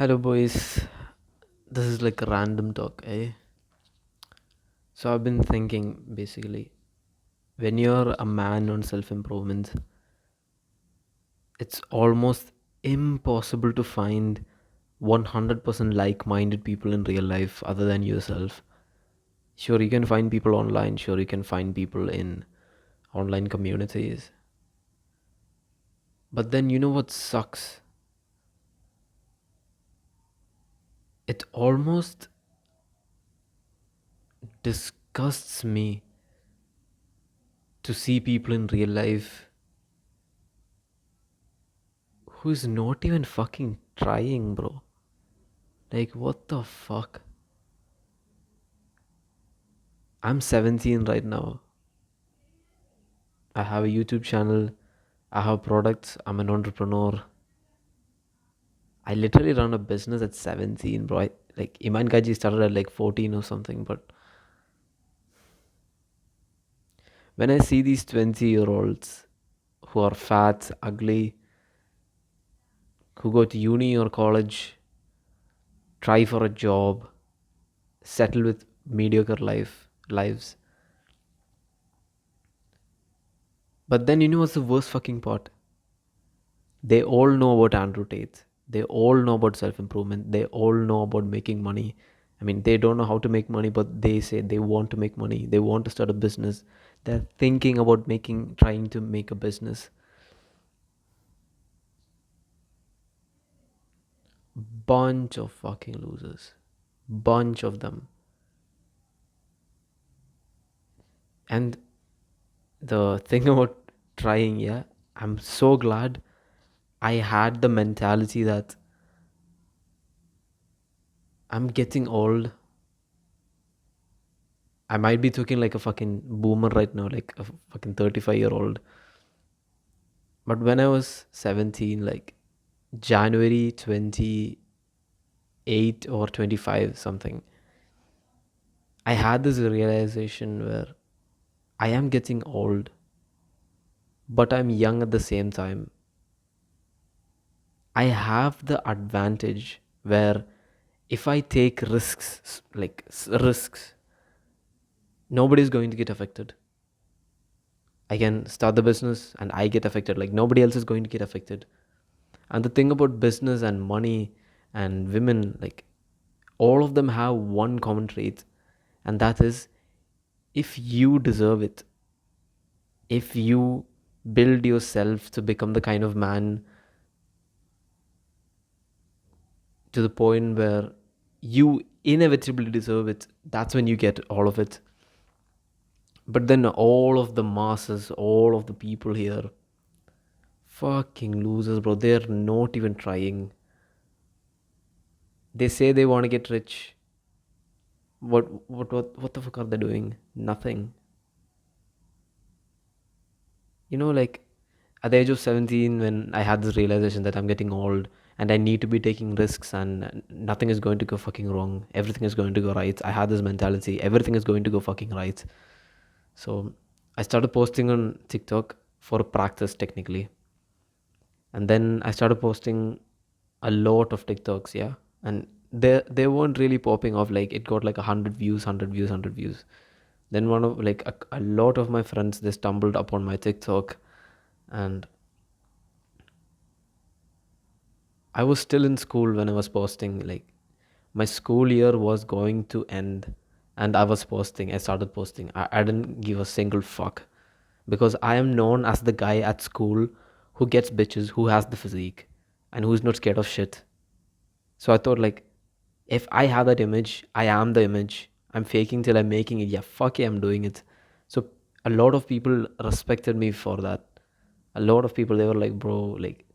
Hello, boys. This is like a random talk, eh? So, I've been thinking basically, when you're a man on self improvement, it's almost impossible to find 100% like minded people in real life other than yourself. Sure, you can find people online, sure, you can find people in online communities. But then, you know what sucks? It almost disgusts me to see people in real life who's not even fucking trying, bro. Like, what the fuck? I'm 17 right now. I have a YouTube channel. I have products. I'm an entrepreneur. I literally run a business at 17, bro. Like, Iman Gaji started at like 14 or something. But when I see these 20-year-olds who are fat, ugly, who go to uni or college, try for a job, settle with mediocre lives. But then you know what's the worst fucking part? They all know about Andrew Tate. They all know about self improvement. They all know about making money. I mean, they don't know how to make money, but they say they want to make money. They want to start a business. They're thinking about trying to make a business. Bunch of fucking losers. Bunch of them. And the thing about trying, yeah, I'm so glad I had the mentality that I'm getting old. I might be talking like a fucking boomer right now, like a fucking 35-year-old. But when I was 17, like January 28 or 25, something, I had this realization where I am getting old, but I'm young at the same time. I have the advantage where if I take risks, risks, nobody's going to get affected. I can start the business and I get affected. Like nobody else is going to get affected. And the thing about business and money and women, like all of them have one common trait, and that is if you deserve it, if you build yourself to become the kind of man to the point where you inevitably deserve it, that's when you get all of it. But then all of the masses, all of the people here, fucking losers, bro. They're not even trying. They say they want to get rich. What the fuck are they doing? Nothing. Like at the age of 17, when I had this realization that I'm getting old and I need to be taking risks and nothing is going to go fucking wrong, everything is going to go right. I had this mentality, everything is going to go fucking right. So I started posting on TikTok for practice technically. And then I started posting a lot of TikToks, yeah. And they weren't really popping off. Like it got like 100 views, 100 views, 100 views. Then one of like a lot of my friends, they stumbled upon my TikTok, and I was still in school when I was posting. Like my school year was going to end, and I was posting. I started posting. I didn't give a single fuck because I am known as the guy at school who gets bitches, who has the physique, and who's not scared of shit. So I thought like, if I have that image, I am the image. I'm faking till I'm making it. Yeah, fuck yeah, I'm doing it. So a lot of people respected me for that. A lot of people, they were like, bro, like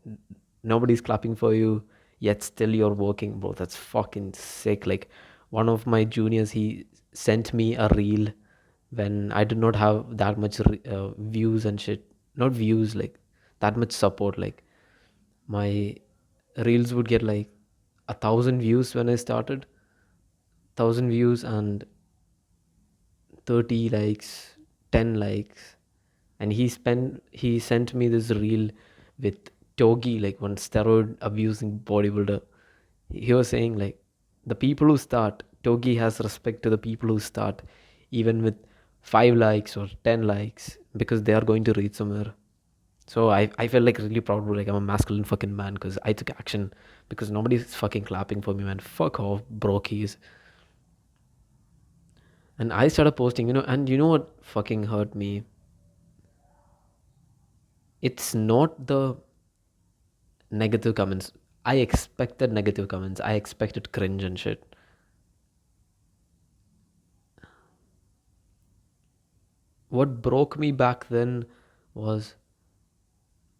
nobody's clapping for you, yet still you're working, bro. That's fucking sick. Like one of my juniors, he sent me a reel when I did not have that much views and shit. Not views, like that much support. Like my reels would get like 1,000 views when I started, 1,000 views and 30 likes, 10 likes, and he sent me this reel with Togi, like one steroid abusing bodybuilder. He was saying like the people who start, Togi has respect to the people who start even with 5 likes or 10 likes because they are going to reach somewhere. So I felt like really proud, like I'm a masculine fucking man because I took action because nobody's fucking clapping for me, man. Fuck off, brokies. And I started posting, and you know what fucking hurt me? It's not the negative comments. I expected negative comments. I expected cringe and shit. What broke me back then was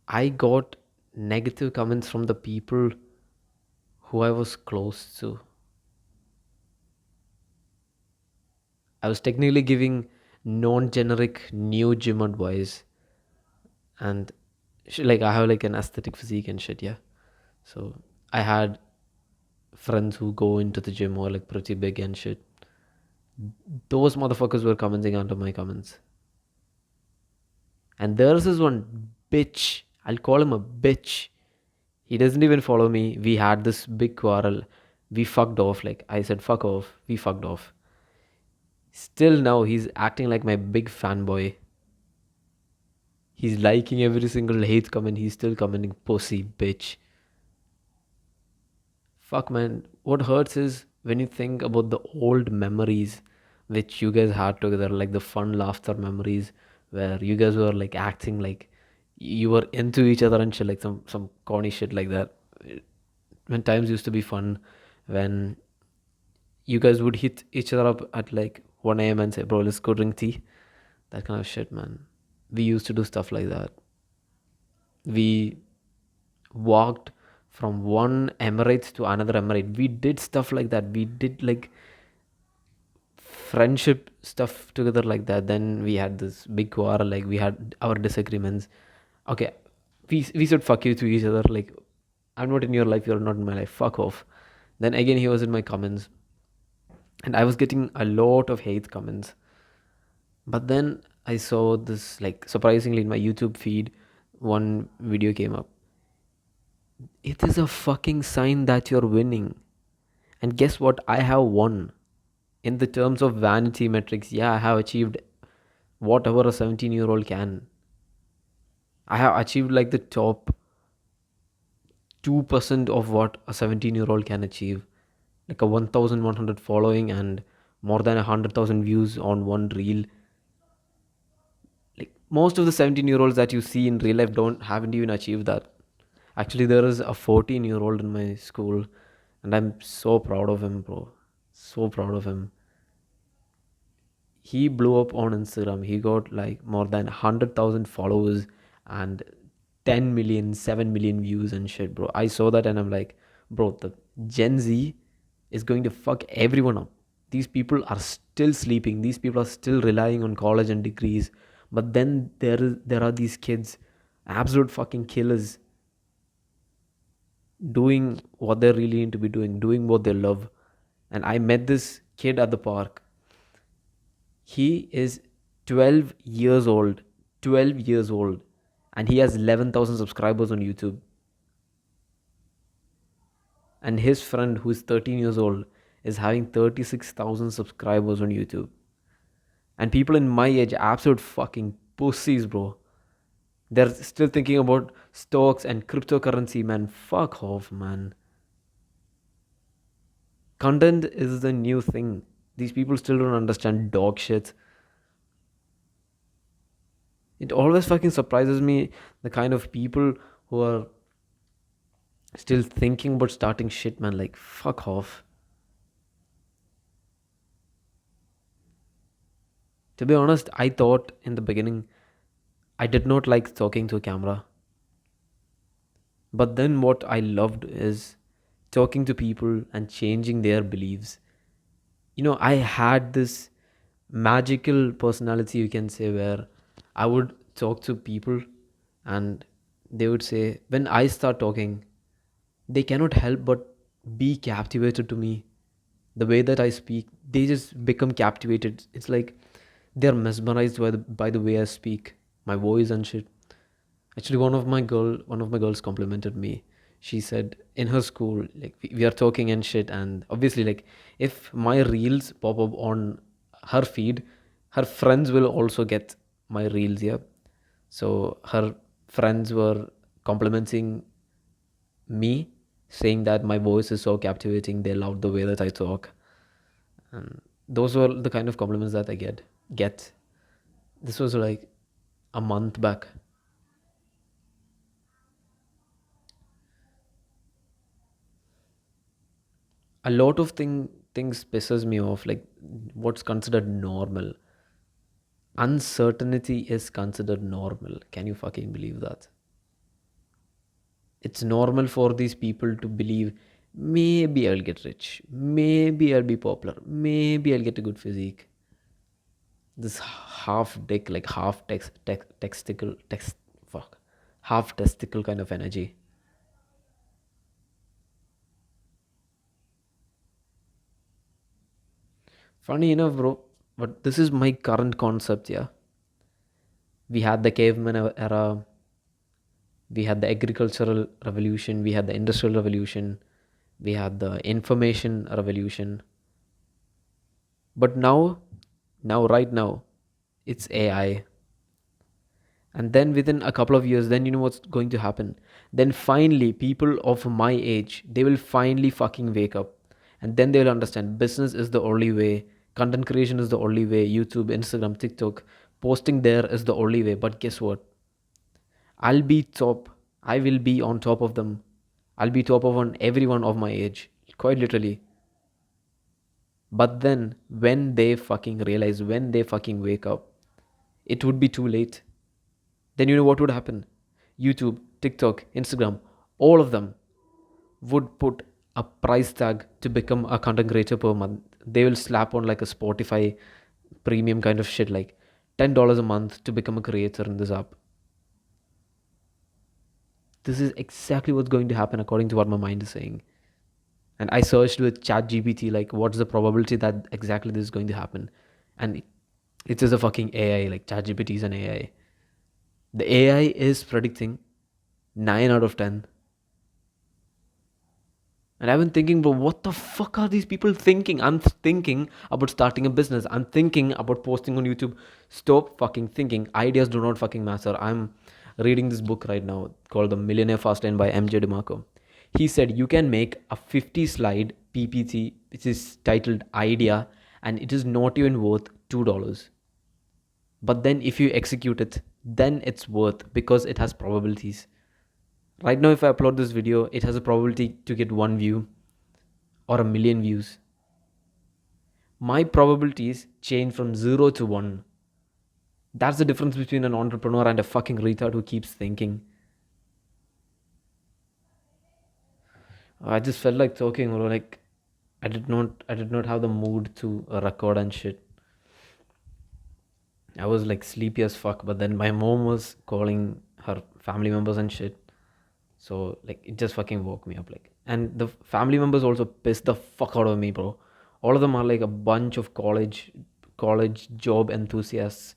I got negative comments from the people who I was close to. I was technically giving non generic new gym advice, and like I have like an aesthetic physique and shit, yeah. So I had friends who go into the gym who are like pretty big and shit. Those motherfuckers were commenting under my comments. And there's this one bitch. I'll call him a bitch. He doesn't even follow me. We had this big quarrel. We fucked off. Like I said, fuck off. We fucked off. Still now he's acting like my big fanboy. He's liking every single hate comment. He's still commenting pussy bitch. Fuck man. What hurts is when you think about the old memories which you guys had together, like the fun laughter memories where you guys were like acting like you were into each other and shit, like some corny shit like that. When times used to be fun, when you guys would hit each other up at like 1 a.m. and say, bro, let's go drink tea. That kind of shit, man. We used to do stuff like that. We walked from one Emirates to another Emirate. We did stuff like that. We did like friendship stuff together like that. Then we had this big quarrel, like we had our disagreements. Okay, we said fuck you to each other. Like, I'm not in your life, you're not in my life. Fuck off. Then again, he was in my comments, and I was getting a lot of hate comments. But then I saw this, like, surprisingly in my YouTube feed, one video came up. It is a fucking sign that you're winning. And guess what? I have won. In the terms of vanity metrics, yeah, I have achieved whatever a 17-year-old can. I have achieved like the top 2% of what a 17-year-old can achieve. Like a 1,100 following and more than 100,000 views on one reel. Like most of the 17-year-olds that you see in real life haven't even achieved that. Actually, there is a 14-year-old in my school, and I'm so proud of him, bro. So proud of him. He blew up on Instagram. He got like more than 100,000 followers and 10 million, 7 million views and shit, bro. I saw that and I'm like, bro, the Gen Z is going to fuck everyone up. These people are still sleeping. These people are still relying on college and degrees. But then there are these kids, absolute fucking killers, doing what they really need to be doing what they love. And I met this kid at the park. He is 12 years old. 12 years old. And he has 11,000 subscribers on YouTube. And his friend, who is 13 years old, is having 36,000 subscribers on YouTube. And people in my age, absolute fucking pussies, bro. They're still thinking about stocks and cryptocurrency, man. Fuck off, man. Content is the new thing. These people still don't understand dog shit. It always fucking surprises me the kind of people who are still thinking about starting shit, man. Like, fuck off. To be honest, I thought in the beginning I did not like talking to a camera. But then what I loved is talking to people and changing their beliefs. I had this magical personality, you can say, where I would talk to people and they would say, when I start talking, they cannot help but be captivated to me. The way that I speak, they just become captivated. It's like they're mesmerized by the way I speak, my voice and shit. Actually, one of my girls complimented me. She said in her school, like we are talking and shit, and obviously, like if my reels pop up on her feed, her friends will also get my reels. Yeah, so her friends were complimenting me, saying that my voice is so captivating. They love the way that I talk, and those were the kind of compliments that I get. This was like a month back. A lot of things pisses me off, like what's considered normal. Uncertainty is considered normal. Can you fucking believe that? It's normal for these people to believe maybe I'll get rich, maybe I'll be popular, maybe I'll get a good physique. This half dick, like half testicle, fuck, half testicle kind of energy. Funny enough, bro, but this is my current concept. Yeah, we had the caveman era, we had the agricultural revolution, we had the industrial revolution, we had the information revolution. But right now, it's AI. And then within a couple of years, then you know what's going to happen? Then finally, people of my age, they will finally fucking wake up. And then they'll understand business is the only way, content creation is the only way, YouTube, Instagram, TikTok, posting there is the only way. But guess what? I'll be top. I will be on top of them. I'll be top of on everyone of my age. Quite literally. But then when they fucking realize, when they fucking wake up, it would be too late. Then you know what would happen? YouTube, TikTok, Instagram, all of them would put a price tag to become a content creator per month. They will slap on like a Spotify premium kind of shit, like $10 a month to become a creator in this app. This is exactly what's going to happen according to what my mind is saying. And I searched with ChatGPT, like, what's the probability that exactly this is going to happen? And it is a fucking AI, like, ChatGPT is an AI. The AI is predicting 9 out of 10. And I've been thinking, bro, what the fuck are these people thinking? I'm thinking about starting a business. I'm thinking about posting on YouTube. Stop fucking thinking. Ideas do not fucking matter. I'm reading this book right now called The Millionaire Fastlane by MJ DeMarco. He said you can make a 50 slide PPT which is titled Idea and it is not even worth $2. But then if you execute it, then it's worth because it has probabilities. Right now, if I upload this video, it has a probability to get 1 view or a million views. My probabilities change from 0 to 1. That's the difference between an entrepreneur and a fucking retard who keeps thinking. I just felt like talking, or like I did not have the mood to record and shit. I was like sleepy as fuck, but then my mom was calling her family members and shit. So like it just fucking woke me up, like, and the family members also pissed the fuck out of me, bro. All of them are like a bunch of college job enthusiasts.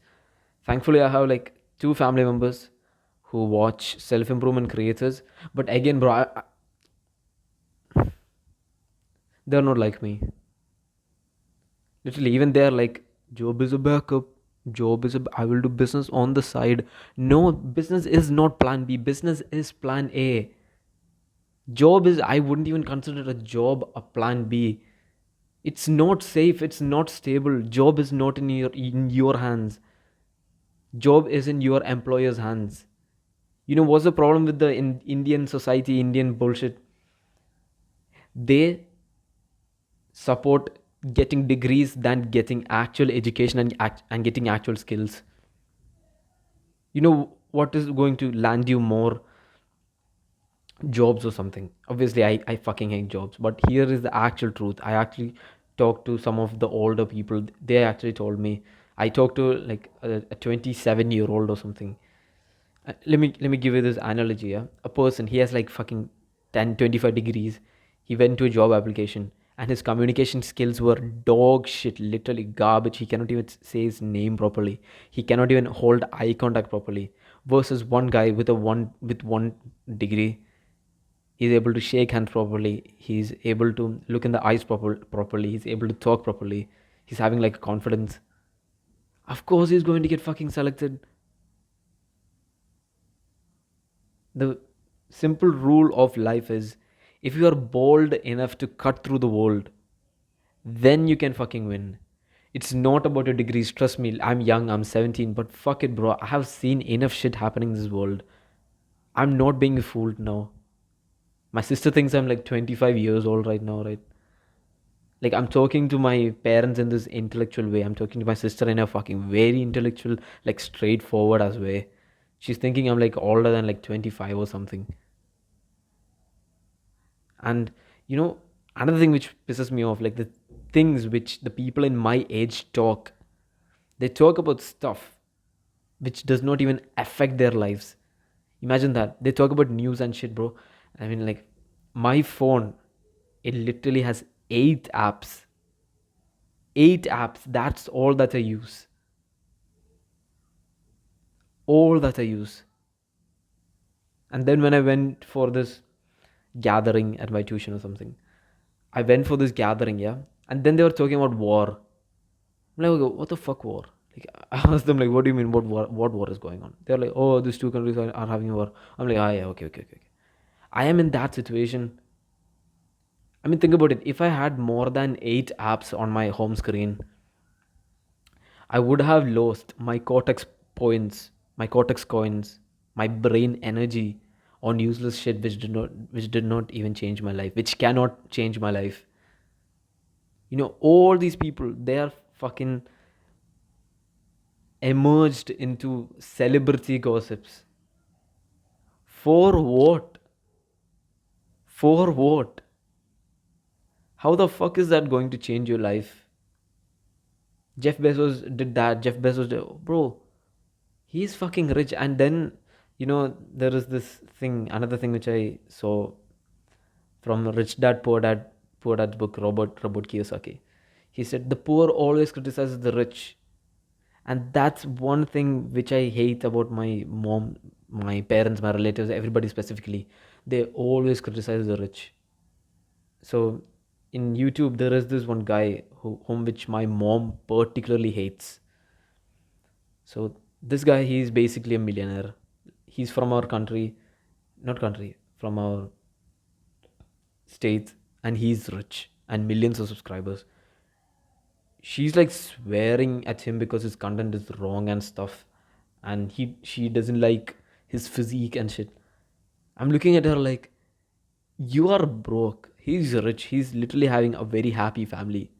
Thankfully, I have like two family members who watch self improvement creators. But again, bro, they're not like me. Literally, even they're like, job is a backup. I will do business on the side. No, business is not plan B. Business is plan A. Job is, I wouldn't even consider a job a plan B. It's not safe, it's not stable. Job is not in your hands. Job is in your employer's hands. You know what's the problem with the Indian society, Indian bullshit? They support getting degrees than getting actual education and getting actual skills. You know what is going to land you more? Jobs or something. Obviously, I fucking hate jobs, but here is the actual truth. I actually talked to some of the older people. They actually told me. I talked to like a 27-year-old or something. Let me give you this analogy. Yeah? A person, he has like fucking 10, 25 degrees. He went to a job application and his communication skills were dog shit, literally garbage. He cannot even say his name properly. He cannot even hold eye contact properly. Versus one guy with one degree, He's able to shake hands properly, he's able to look in the eyes properly, he's able to talk properly, he's having like confidence. Of course he's going to get fucking selected. The simple rule of life is, if you are bold enough to cut through the world, then you can fucking win. It's not about your degrees. Trust me, I'm young, I'm 17, but fuck it, bro. I have seen enough shit happening in this world. I'm not being fooled now. My sister thinks I'm like 25 years old right now, right? Like, I'm talking to my parents in this intellectual way. I'm talking to my sister in a fucking very intellectual, like straightforward as way. She's thinking I'm like older than like 25 or something. And you know, another thing which pisses me off, like the things which the people in my age talk, they talk about stuff which does not even affect their lives. Imagine that. They talk about news and shit, bro. I mean, like, my phone, it literally has 8 apps. 8 apps. That's all that I use. All that I use. And then when I went for this gathering at my tuition or something, I went for this gathering, yeah. And then they were talking about war. I'm like, okay, what the fuck war? Like, I asked them, like, what do you mean? What war is going on? They're like, oh, these two countries are having a war. I'm like, ah, yeah, okay. I am in that situation. I mean, think about it. If I had more than 8 apps on my home screen, I would have lost my Cortex points, my Cortex coins, my brain energy on useless shit which did not even change my life, which cannot change my life. You know, all these people, they are fucking emerged into celebrity gossips. For what? For what? How the fuck is that going to change your life? Jeff Bezos did that. Jeff Bezos did, bro, he's fucking rich. And then, there is this thing, another thing which I saw from Rich Dad Poor Dad's book, Robert Kiyosaki. He said the poor always criticizes the rich, and that's one thing which I hate about my mom, my parents, my relatives, everybody specifically. They always criticize the rich. So in YouTube, there is this one guy whom which my mom particularly hates. So this guy, he's basically a millionaire. He's from our country, not country, from our state, and he's rich and millions of subscribers. She's like swearing at him because his content is wrong and stuff, and she doesn't like his physique and shit. I'm looking at her like, you are broke. He's rich. He's literally having a very happy family.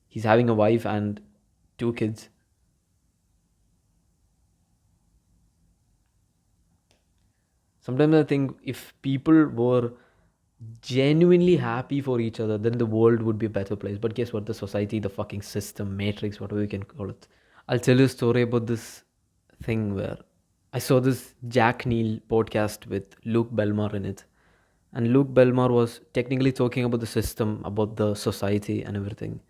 He's having a wife and 2 kids. Sometimes I think if people were genuinely happy for each other, then the world would be a better place. But guess what? The society, the fucking system, matrix, whatever you can call it. I'll tell you a story about this thing where I saw this Jack Neal podcast with Luke Belmar in it. And Luke Belmar was technically talking about the system, about the society and everything.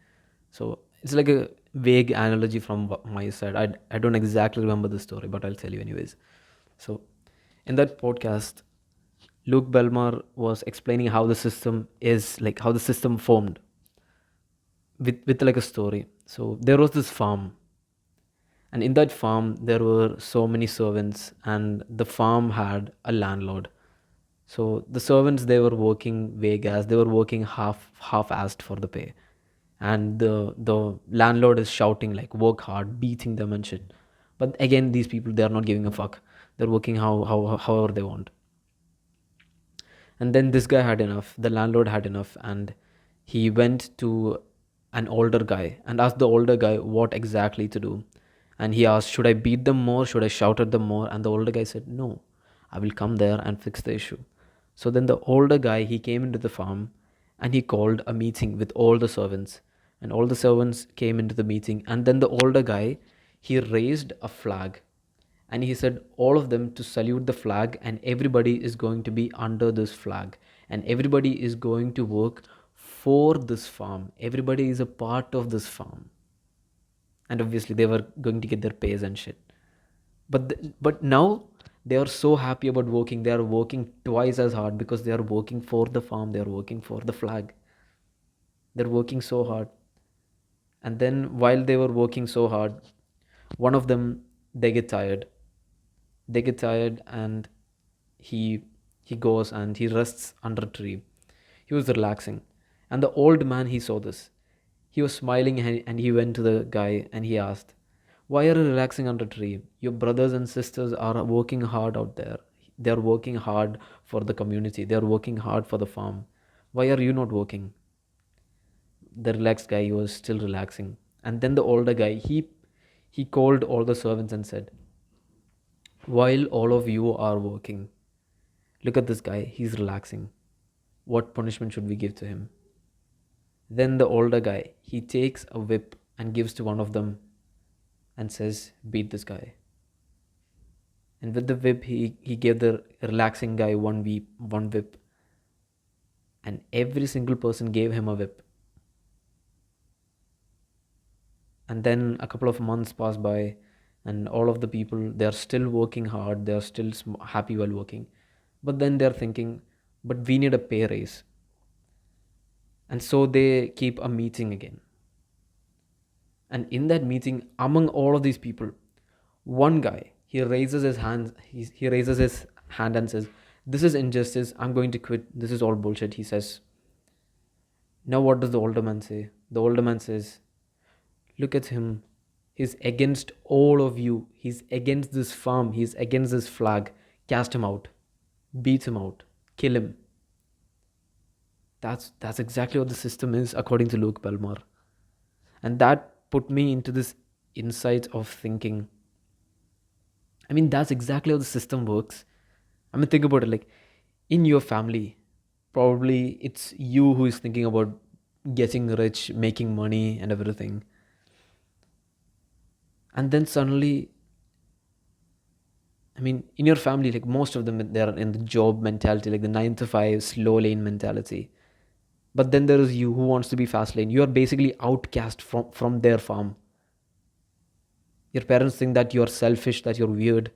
So it's like a vague analogy from my side. I don't exactly remember the story, but I'll tell you anyways. So in that podcast, Luke Belmar was explaining how the system is, like how the system formed with like a story. So there was this farm, and in that farm there were so many servants, and the farm had a landlord. So the servants, they were working Vegas, they were working half-assed for the pay, and the landlord is shouting like work hard, beating them and shit. But again, these people, they are not giving a fuck. They're working however they want. And then this guy had enough. The landlord had enough, and he went to an older guy and asked the older guy what exactly to do. And he asked, should I beat them more? Should I shout at them more? And the older guy said, no, I will come there and fix the issue. So then the older guy, he came into the farm and he called a meeting with all the servants. And all the servants came into the meeting. And then the older guy, he raised a flag and he said all of them to salute the flag, and everybody is going to be under this flag, and everybody is going to work for this farm, everybody is a part of this farm. And obviously they were going to get their pays and shit. But now they are so happy about working. They are working twice as hard because they are working for the farm, they are working for the flag. They're working so hard. And then while they were working so hard, one of them, they get tired. They get tired, and he he goes and he rests under a tree. He was relaxing. And the old man, he saw this. He was smiling, and he went to the guy and he asked, "Why are you relaxing under a tree? Your brothers and sisters are working hard out there. They are working hard for the community. They are working hard for the farm. Why are you not working?" The relaxed guy, he was still relaxing. And then the older guy, he called all the servants and said, "While all of you are working, look at this guy, he's relaxing. What punishment should we give to him?" Then the older guy, he takes a whip and gives to one of them and says, "Beat this guy." And with the whip, he gave the relaxing guy one whip, and every single person gave him a whip. And then a couple of months pass by, and all of the people, they are still working hard, they are still happy while working. But then they're thinking, but we need a pay raise. And so they keep a meeting again. And in that meeting, among all of these people, one guy, he raises his hand, he raises his hand and says, "This is injustice, I'm going to quit, this is all bullshit," he says. Now what does the older man say? The older man says, "Look at him. He's against all of you. He's against this farm. He's against this flag. Cast him out. Beat him out. Kill him." That's exactly what the system is, according to Luke Belmar. And that put me into this insight of thinking. I mean, that's exactly how the system works. I mean, think about it. Like, in your family, probably it's you who is thinking about getting rich, making money, and everything. And then suddenly, I mean, in your family, like most of them, they're in the job mentality, like the 9 to 5 slow lane mentality. But then there is you who wants to be fast lane. You are basically outcast from their farm. Your parents think that you're selfish, that you're weird.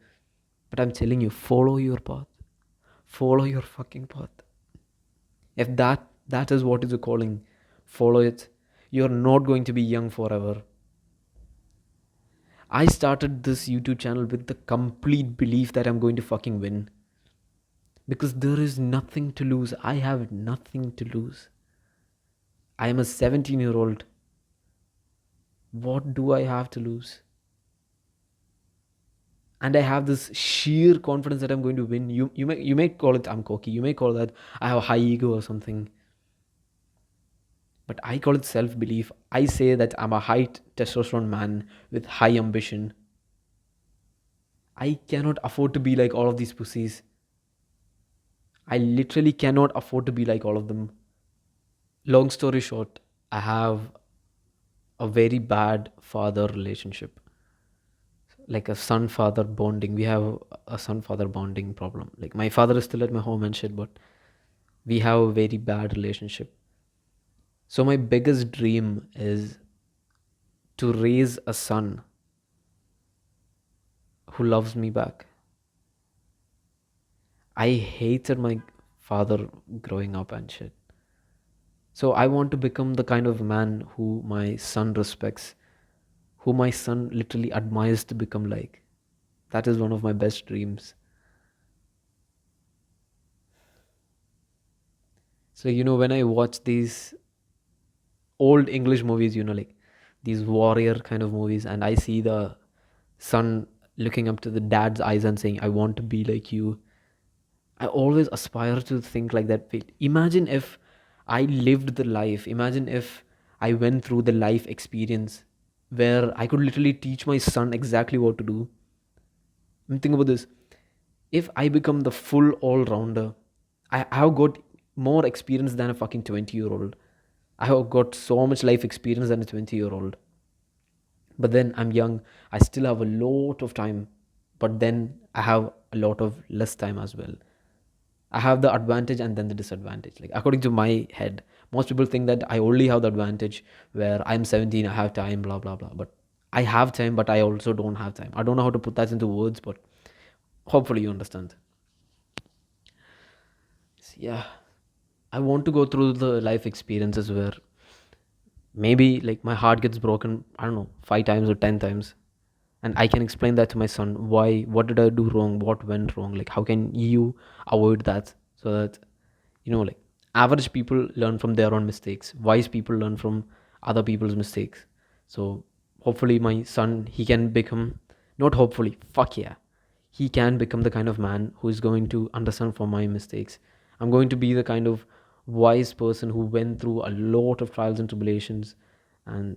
But I'm telling you, follow your path. Follow your fucking path. If that is what is a calling, follow it. You're not going to be young forever. I started this YouTube channel with the complete belief that I'm going to fucking win. Because there is nothing to lose. I have nothing to lose. I am a 17-year-old. What do I have to lose? And I have this sheer confidence that I'm going to win. You may call it I'm cocky. You may call that I have a high ego or something. But I call it self-belief. I say that I'm a high testosterone man with high ambition. I cannot afford to be like all of these pussies. I literally cannot afford to be like all of them. Long story short, I have a very bad father relationship. Like a son father bonding. We have a son father bonding problem. Like my father is still at my home and shit, but we have a very bad relationship. So my biggest dream is to raise a son who loves me back. I hated my father growing up and shit. So I want to become the kind of man who my son respects, who my son literally admires to become like. That is one of my best dreams. So, when I watch these old English movies, like these warrior kind of movies, and I see the son looking up to the dad's eyes and saying, "I want to be like you." I always aspire to think like that. Imagine if I lived the life. Imagine if I went through the life experience where I could literally teach my son exactly what to do. Think about this. If I become the full all rounder, I have got more experience than a fucking 20-year-old. I have got so much life experience than a 20-year-old. But then I'm young. I still have a lot of time. But then I have a lot of less time as well. I have the advantage and then the disadvantage. Like according to my head, most people think that I only have the advantage where I'm 17, I have time, blah blah blah. But I have time, but I also don't have time. I don't know how to put that into words, but Hopefully you understand. Yeah, I want to go through the life experiences where maybe like my heart gets broken, I don't know, 5 times or 10 times, and I can explain that to my son. Why? What did I do wrong? What went wrong? Like, how can you avoid that? So that, like, average people learn from their own mistakes, wise people learn from other people's mistakes. So hopefully my son, he can become, not hopefully, fuck yeah, he can become the kind of man who is going to understand from my mistakes. I'm going to be the kind of wise person who went through a lot of trials and tribulations, and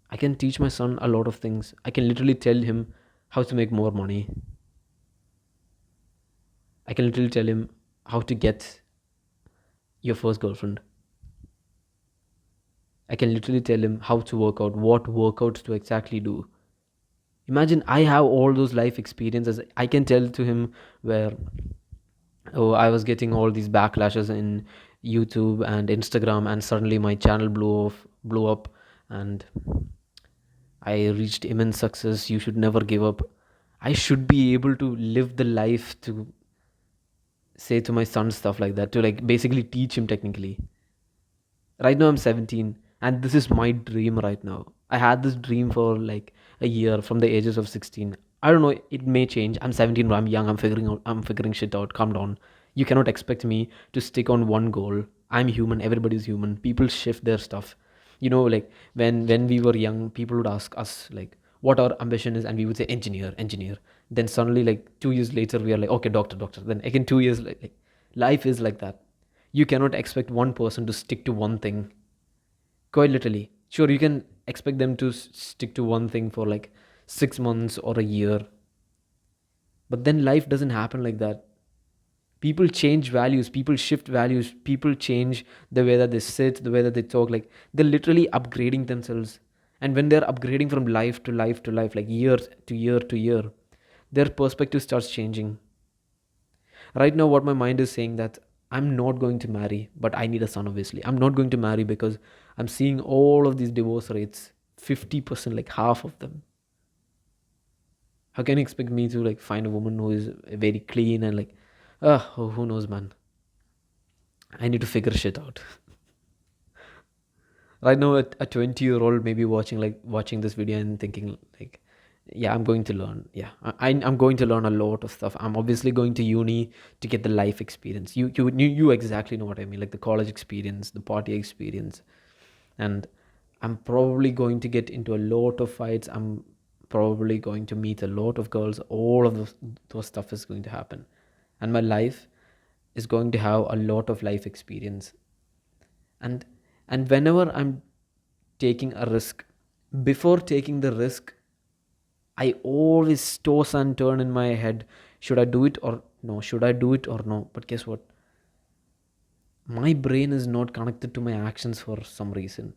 I can teach my son a lot of things. I can literally tell him how to make more money. I can literally tell him how to get your first girlfriend. I can literally tell him how to work out, what workouts to exactly do. Imagine I have all those life experiences. I can tell to him where, oh, I was getting all these backlashes in YouTube and Instagram, and suddenly my channel blew up, and I reached immense success. You should never give up. I should be able to live the life to say to my son stuff like that, to like basically teach him technically. Right now I'm 17, and this is my dream right now. I had this dream for like a year from the ages of 16. I don't know, it may change. I'm 17, but I'm young. I'm figuring shit out. Calm down. You cannot expect me to stick on one goal. I'm human. Everybody's human. People shift their stuff. Like when we were young, people would ask us like what our ambition is, and we would say engineer, engineer. Then suddenly, like 2 years later, we are like, okay, doctor, doctor. Then again 2 years, like life is like that. You cannot expect one person to stick to one thing. Quite literally. Sure, you can expect them to stick to one thing for like 6 months or a year, but then life doesn't happen like that. People change values, people shift values, people change the way that they sit, the way that they talk. Like, they're literally upgrading themselves. And when they're upgrading from life to life to life, like year to year to year, their perspective starts changing. Right now, what my mind is saying that I'm not going to marry, but I need a son. Obviously, I'm not going to marry because I'm seeing all of these divorce rates, 50%, like half of them. How can you expect me to like find a woman who is very clean and like, who knows, man? I need to figure shit out. Right now, a 20-year-old may be watching this video and thinking like, yeah, I'm going to learn. Yeah, I'm going to learn a lot of stuff. I'm obviously going to uni to get the life experience. You exactly know what I mean, like the college experience, the party experience. And I'm probably going to get into a lot of fights. I'm probably going to meet a lot of girls. All of those stuff is going to happen, and my life is going to have a lot of life experience. And and whenever I'm taking a risk, before taking the risk, I always toss and turn in my head, should I do it or no, should I do it or no. But guess what, my brain is not connected to my actions for some reason.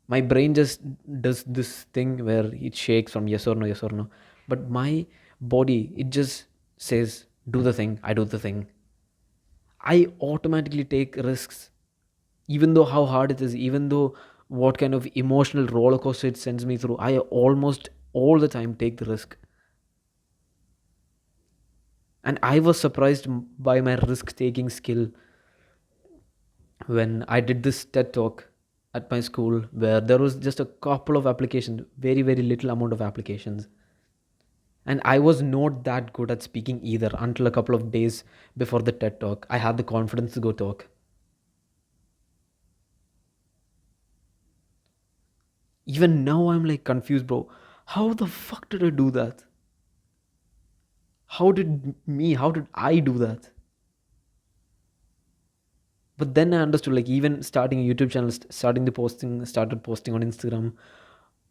My brain just does this thing where it shakes from yes or no, yes or no. But my body, it just says do the thing. I do the thing. I automatically take risks, even though how hard it is, even though what kind of emotional roller coaster it sends me through. I almost all the time take the risk. And I was surprised by my risk taking skill when I did this TED talk at my school, where there was just a couple of applications, very, very little amount of applications. And I was not that good at speaking either until a couple of days before the TED talk. I had the confidence to go talk. Even now, I'm like confused, bro. How the fuck did I do that? How did I do that? But then I understood, like, even starting a YouTube channel, started posting on Instagram,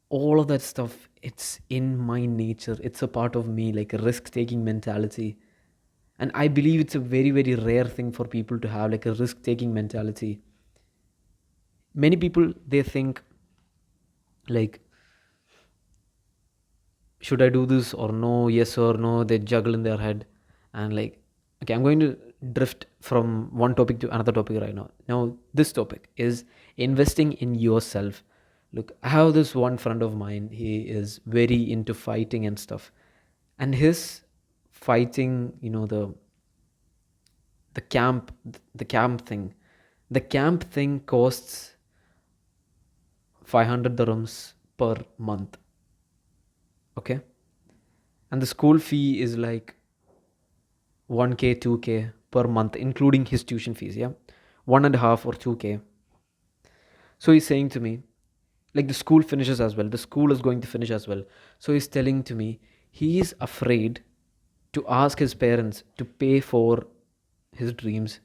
all of that stuff, it's in my nature. It's a part of me, like a risk taking mentality. And I believe it's a very, very rare thing for people to have, like a risk taking mentality. Many people, they think, like, should I do this or no, yes or no, they juggle in their head. And like, okay, I'm going to drift from one topic to another topic right now. This topic is investing in yourself. Look, I have this one friend of mine. He is very into fighting and stuff, and his fighting, the camp the camp thing. The camp thing costs 500 dirhams per month, okay? And the school fee is like 1k 2k per month, including his tuition fees, yeah, 1.5 or 2k. So he's saying to me, like, the school finishes as well, the school is going to finish as well. So he's telling to me he is afraid to ask his parents to pay for his dreams.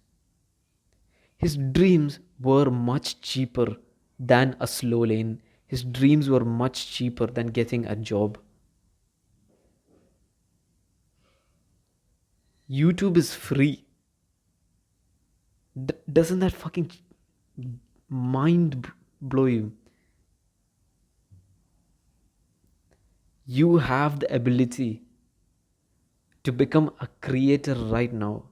His dreams were much cheaper than a slow lane. His dreams were much cheaper than getting a job. YouTube is free. Doesn't that fucking mind blow you? You have the ability to become a creator right now.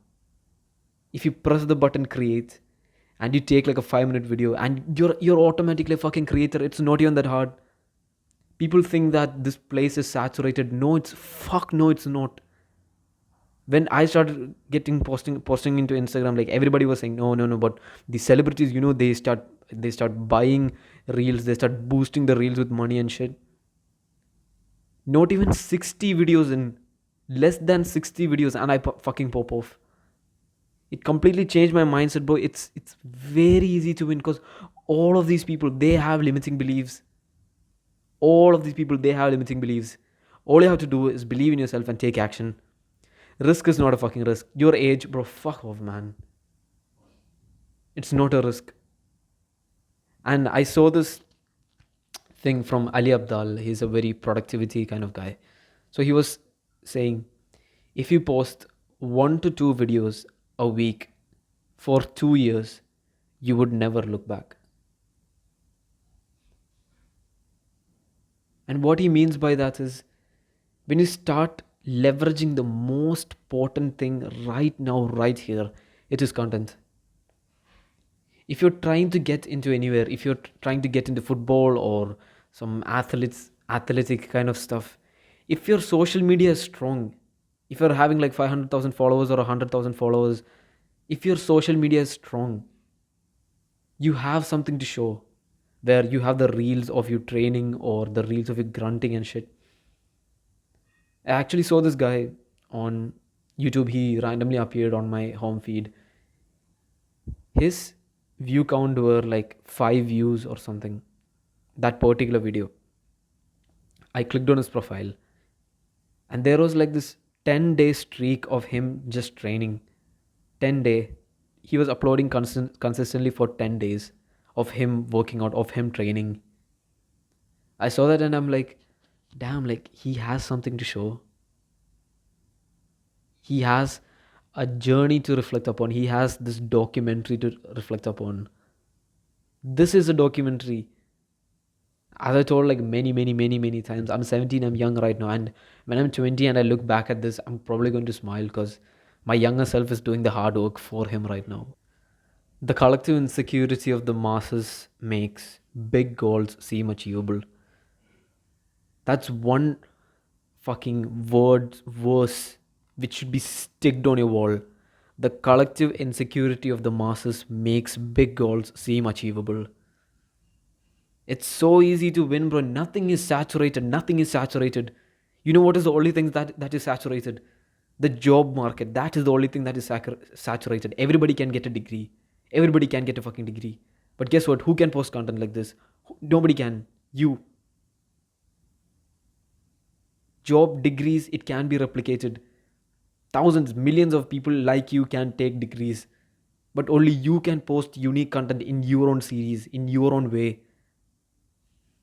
If you press the button create and you take like a 5-minute video, and you're automatically a fucking creator. It's not even that hard. People think that this place is saturated. No, it's not. When I started getting posting into Instagram, like, everybody was saying no, but the celebrities, they start buying reels, they start boosting the reels with money and shit. Not even 60 videos in, less than 60 videos, and I fucking pop off. It completely changed my mindset, bro. It's very easy to win, because all of these people, they have limiting beliefs. All of these people, they have limiting beliefs. All you have to do is believe in yourself and take action. Risk is not a fucking risk. Your age, bro, fuck off, man. It's not a risk. And I saw this thing from Ali Abdal. He's a very productivity kind of guy. So he was saying, if you post 1 to 2 videos a week for 2 years, you would never look back. And what he means by that is, when you start leveraging the most important thing right now, right here, it is content. If you're trying to get into anywhere, if you're trying to get into football or some athletic kind of stuff, if your social media is strong, if you're having like 500,000 followers or 100,000 followers, if your social media is strong, you have something to show, where you have the reels of you training or the reels of you grunting and shit. I actually saw this guy on YouTube. He randomly appeared on my home feed. His view count were like 5 views or something. That particular video. I clicked on his profile, and there was like this 10-day streak of him just training. 10-day. He was uploading consistently for 10 days of him working out, of him training. I saw that and I'm like, damn, like, he has something to show. He has a journey to reflect upon. He has this documentary to reflect upon. This is a documentary. As I told like many times, I'm 17, I'm young right now. And when I'm 20 and I look back at this, I'm probably going to smile, because my younger self is doing the hard work for him right now. The collective insecurity of the masses makes big goals seem achievable. That's one fucking verse which should be sticked on your wall. The collective insecurity of the masses makes big goals seem achievable. It's so easy to win, bro. Nothing is saturated. Nothing is saturated. You know what is the only thing that is saturated? The job market. That is the only thing that is saturated. Everybody can get a degree. Everybody can get a fucking degree. But guess what? Who can post content like this? Nobody can. You. Job degrees, it can be replicated. Thousands, millions of people like you can take degrees. But only you can post unique content in your own series, in your own way.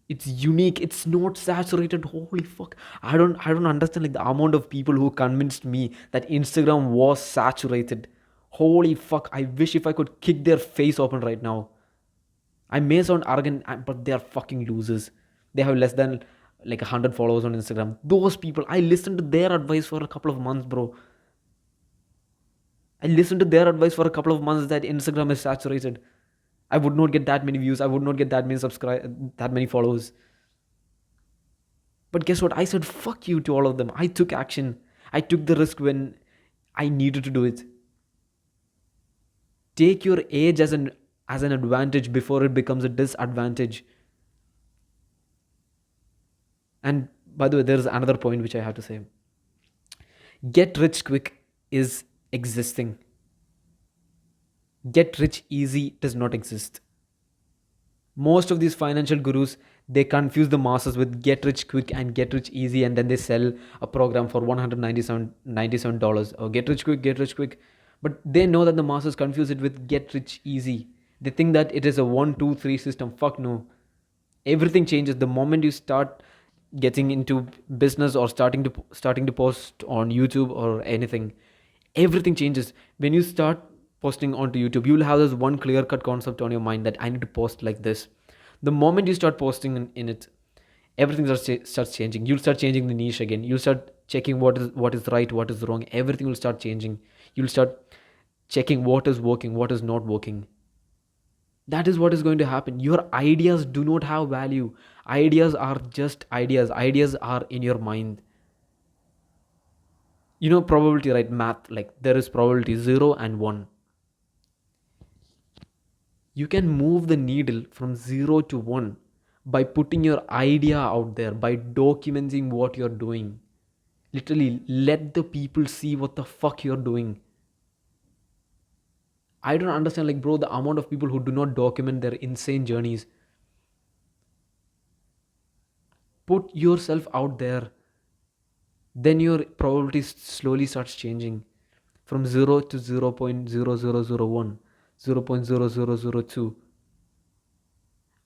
It's unique. It's not saturated. Holy fuck. I don't understand like the amount of people who convinced me that Instagram was saturated. Holy fuck. I wish if I could kick their face open right now. I may sound arrogant, but they are fucking losers. They have less than like 100 followers on Instagram. Those people, I listened to their advice for a couple of months, bro. I listened to their advice for a couple of months that Instagram is saturated. I would not get that many views. I would not get that many followers. But guess what? I said fuck you to all of them. I took action. I took the risk when I needed to do it. Take your age as an advantage before it becomes a disadvantage. And by the way, there's another point which I have to say. Get rich quick is existing. Get rich easy does not exist. Most of these financial gurus, they confuse the masses with get rich quick and get rich easy, and then they sell a program for $197 or get rich quick. But they know that the masses confuse it with get rich easy. They think that it is a 1 2 3 system. Fuck no. Everything changes the moment you start getting into business or starting to post on YouTube or anything. Everything changes when you start posting onto YouTube. You will have this one clear cut concept on your mind that I need to post like this. The moment you start posting in it, everything starts changing. You'll start changing the niche again. You'll start checking what is right, what is wrong. Everything will start changing. You'll start checking what is working, what is not working. That is what is going to happen. Your ideas do not have value. Ideas are just ideas. Ideas are in your mind. Probability, right? Math, like there is probability 0 and 1. You can move the needle from 0 to 1 by putting your idea out there, by documenting what you're doing. Literally, let the people see what the fuck you're doing. I don't understand, like, bro, the amount of people who do not document their insane journeys. Put yourself out there, then your probability slowly starts changing from 0 to 0.0001, 0.0002.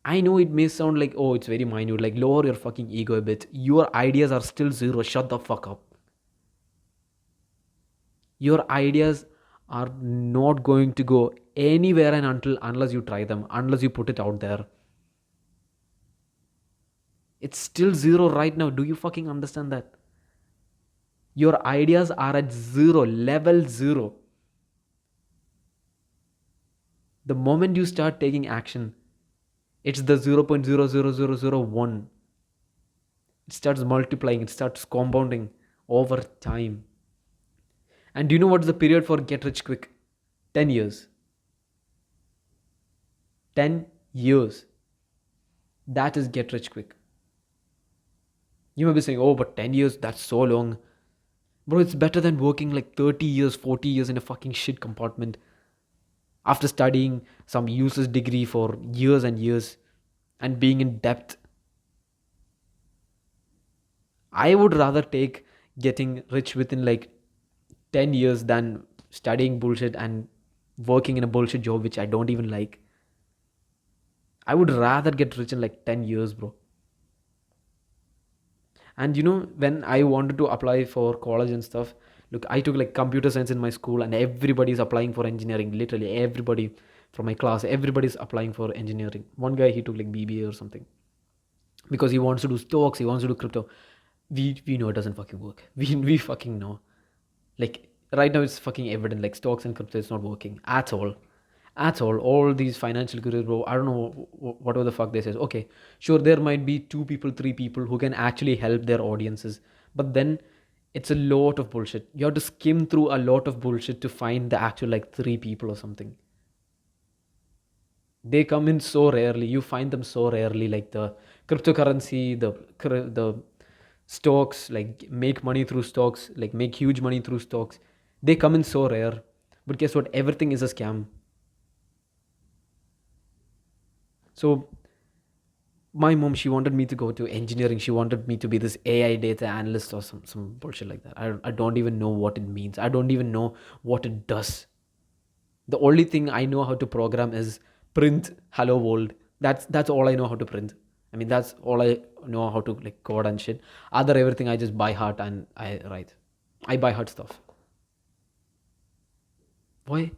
I know it may sound like, oh, it's very minute, like lower your fucking ego a bit. Your ideas are still 0. Shut the fuck up. Your ideas are not going to go anywhere and unless you try them, unless you put it out there. It's still 0 right now. Do you fucking understand that? Your ideas are at 0, level 0. The moment you start taking action, it's the 0.00001. It starts multiplying, it starts compounding over time. And do you know what's the period for get rich quick? 10 years. 10 years. That is get rich quick. You may be saying, oh, but 10 years, that's so long. Bro, it's better than working like 30 years, 40 years in a fucking shit compartment after studying some useless degree for years and years and being in debt. I would rather take getting rich within like 10 years than studying bullshit and working in a bullshit job which I don't even like. I would rather get rich in like 10 years, bro. And when I wanted to apply for college and stuff, look, I took like computer science in my school, and everybody's applying for engineering. Literally everybody from my class, everybody's applying for engineering. One guy, he took like BBA or something because he wants to do stocks, he wants to do crypto. We know it doesn't fucking work. We fucking know. Like right now, it's fucking evident. Like stocks and crypto, it's not working at all. At all these financial gurus, bro, I don't know whatever the fuck they say. Okay, sure, there might be 2 people, 3 people who can actually help their audiences, but then it's a lot of bullshit. You have to skim through a lot of bullshit to find the actual like 3 people or something. They come in so rarely. You find them so rarely. Like the cryptocurrency, the stocks, like make money through stocks, like make huge money through stocks. They come in so rare. But guess what? Everything is a scam. So my mom, she wanted me to go to engineering. She wanted me to be this AI data analyst or some bullshit like that. I don't even know what it means. I don't even know what it does. The only thing I know how to program is print hello world. That's all I know how to print. I mean, that's all I know how to like code and shit. Other everything I just buy heart and I write. I buy heart stuff. Why?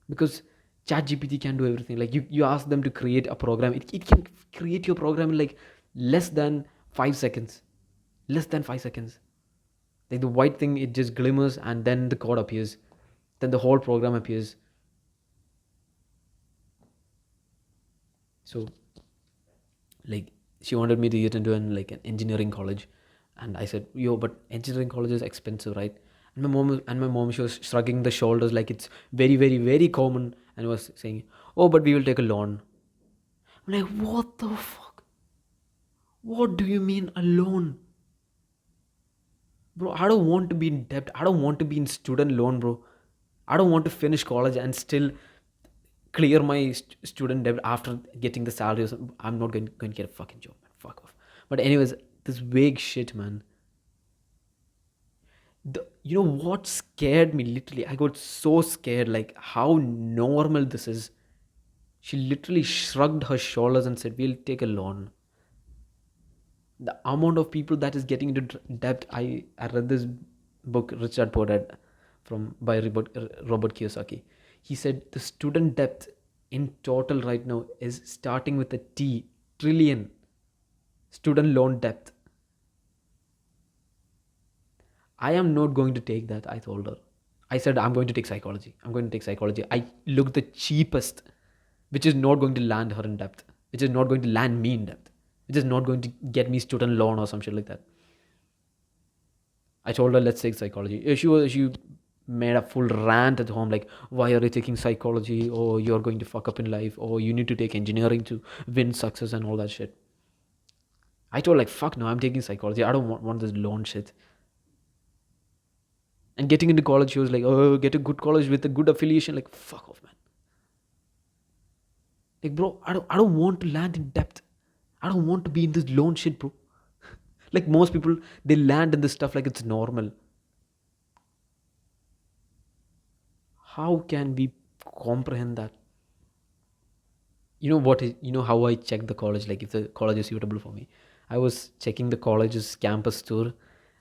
Because ChatGPT can do everything. Like you ask them to create a program, it can create your program in like less than 5 seconds. Less than 5 seconds. Like the white thing, it just glimmers and then the code appears. Then the whole program appears. So like she wanted me to get into an engineering college, And I said, yo, but engineering college is expensive, right? And my mom, she was shrugging the shoulders like it's very, very, very common, and was saying, oh, but we will take a loan. I'm like, what the fuck? What do you mean a loan? Bro, I don't want to be in debt. I don't want to be in student loan, bro. I don't want to finish college and still clear my student debt after getting the salary or something. I'm not going to get a fucking job, man. Fuck off. But anyways, this vague shit, man. You know what scared me? Literally, I got so scared. Like how normal this is. She literally shrugged her shoulders and said, "We'll take a loan." The amount of people that is getting into debt. I read this book, Rich Dad Poor Dad, from by Robert Kiyosaki. He said the student debt in total right now is starting with a T, trillion. Student loan debt. I am not going to take that, I told her. I said, I'm going to take psychology. I'm going to take psychology. I looked the cheapest, which is not going to land her in debt, which is not going to land me in debt, which is not going to get me student loan or some shit like that. I told her, let's take psychology. She made a full rant at home like, why are you taking psychology? Or you're going to fuck up in life. Or you need to take engineering to win success and all that shit. I told like, fuck no, I'm taking psychology. I don't want this loan shit. And getting into college, she was like, oh, get a good college with a good affiliation. Like, fuck off, man. Like, bro, I don't want to land in debt. I don't want to be in this loan shit, bro. Like most people, they land in this stuff like it's normal. How can we comprehend that? You know how I check the college, like if the college is suitable for me. I was checking the college's campus tour,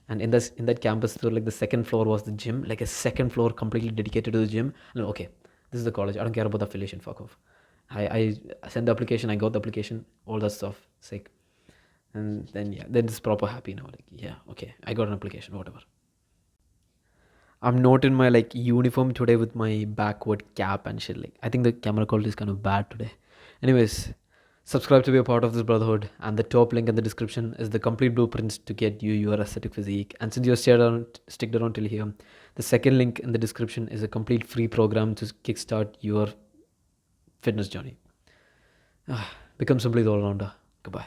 and in that campus tour, like the second floor was the gym, like a second floor completely dedicated to the gym. And okay, this is the college. I don't care about the affiliation. Fuck off. I sent the application. I got the application. All that stuff. Sick. And then yeah, then it's proper happy now. Like yeah, okay, I got an application. Whatever. I'm not in my like uniform today with my backward cap and shit. Like I think the camera quality is kind of bad today. Anyways, subscribe to be a part of this brotherhood, and the top link in the description is the complete blueprints to get you your aesthetic physique. And since you're sticked around till here, the second link in the description is a complete free program to kickstart your fitness journey. Become simply the all rounder. Goodbye.